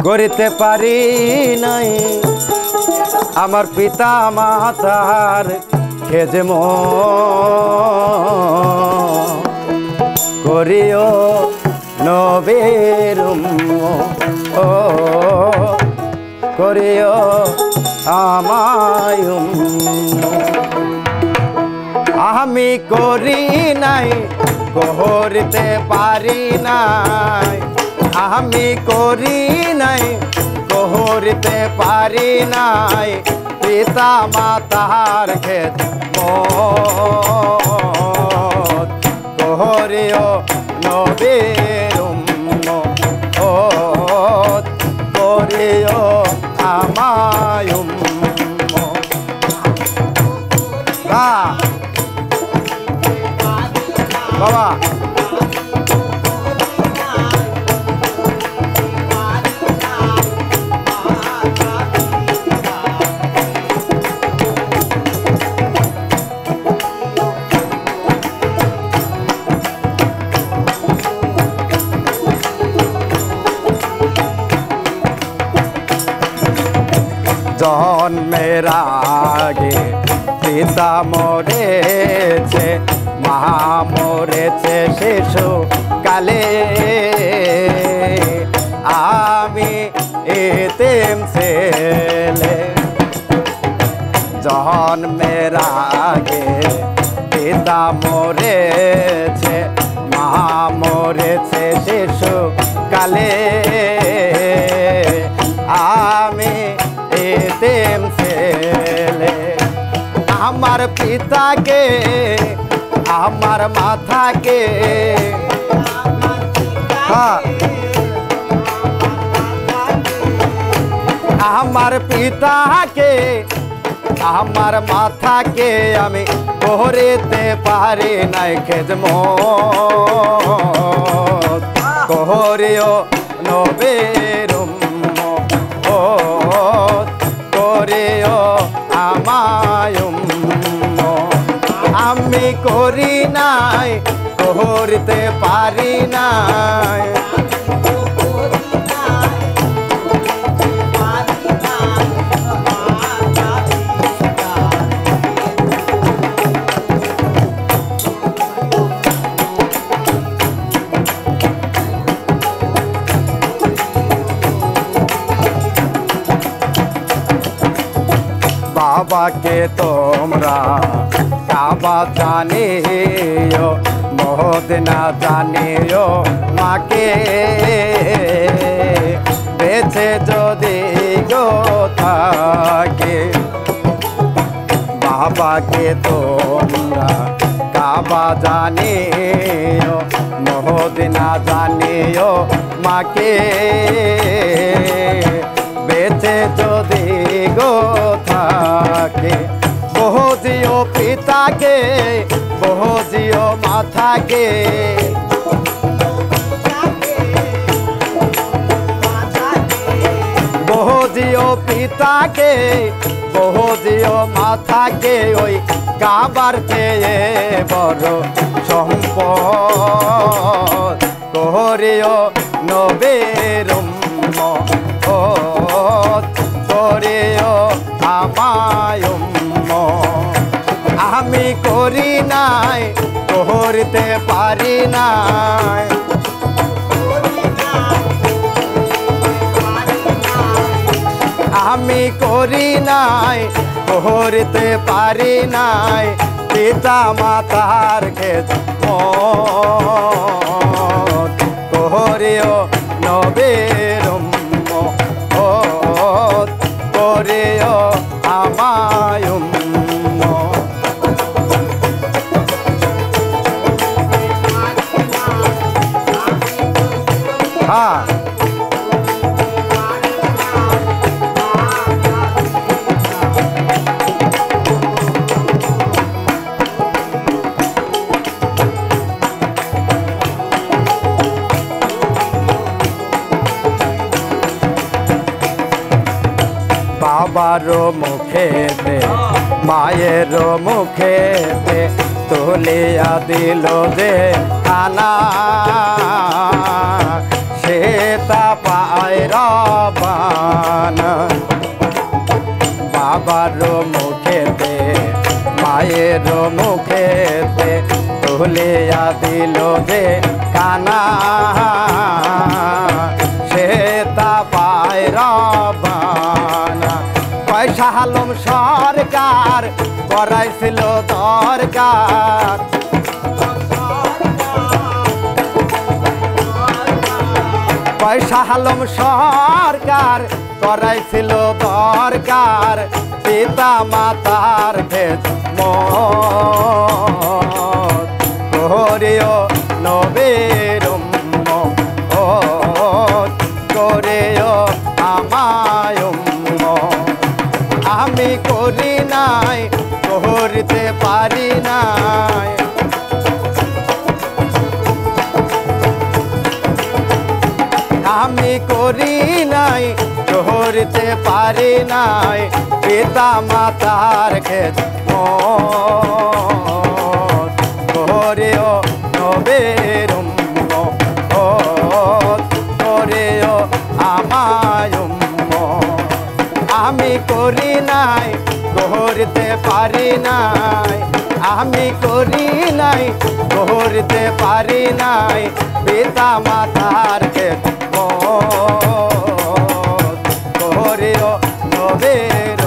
গড়িতে পারি নাই আমার পিতা মাতার খেজে করিও নবীর ও করিও আমায় আমি করি নাই গড়িতে পারি নাই আমি করি নাই গড়িতে পারি নাই পিতা মাতার খেত করিও নবীর করিও আমায় বাবা জন্মের আগে পিতা মরেছে মা মরেছে শিশু কালে আমি এতিম ছেলে জন্মের আগে পিতা মরেছে মা মরেছে শিশু কালে আমি এতিম ছেলে আমার পিতাকে আমার মাথাকে আমার পিতাকে আমার মাথাকে আমি করিতে পারি নাই খেদমত করিও নবীর করিও আমায় আমি করি নাই করিতে পারি নাই বাবাকে তোমরা কাবা জানিও মদিনা জানিও মাকে বেঁচে যদি গো থাকে বাবাকে তোমরা কাবা জানিও মদিনা জানিও মাকে বেঁচে যদি গো থাকে বহুজিও পিতাকে বহুজিও মাথাকে বহুজিও পিতাকে বহুজিও মাথাকে ওই কাবার চেয়ে বড় সম্পদ করিও নবীর করিও আমায় আমি করি নাই করিতে পারি নাই আমি করি নাই করিতে পারি নাই পিতা মাতার খেদমত করিও নবীর করিও আমায় বাবার মুখেতে মায়ের মুখেতে তুলিয়া দিল যে খানা সে তা পায় রব বাবার মুখেতে মায়ের মুখেতে তুলিয়া দিল যে কানা সে তা পায় রবানা পয়সা আলম সরকার করাইছিল দরকার পয়সা আলম সরকার করাইছিল দরকার পিতা মাতার ভেদ করিও নবীর করিও আমায় আমি করি নাই করতে পারি নাই আমি করি নাই করতে পারি নাই পিতা মাতার খেত করিও নবীর করিও আমায় আমি করি নাই করতে পারি নাই আমি করি নাই করতে পারি নাই পিতা মাতার খেত করিও নবীর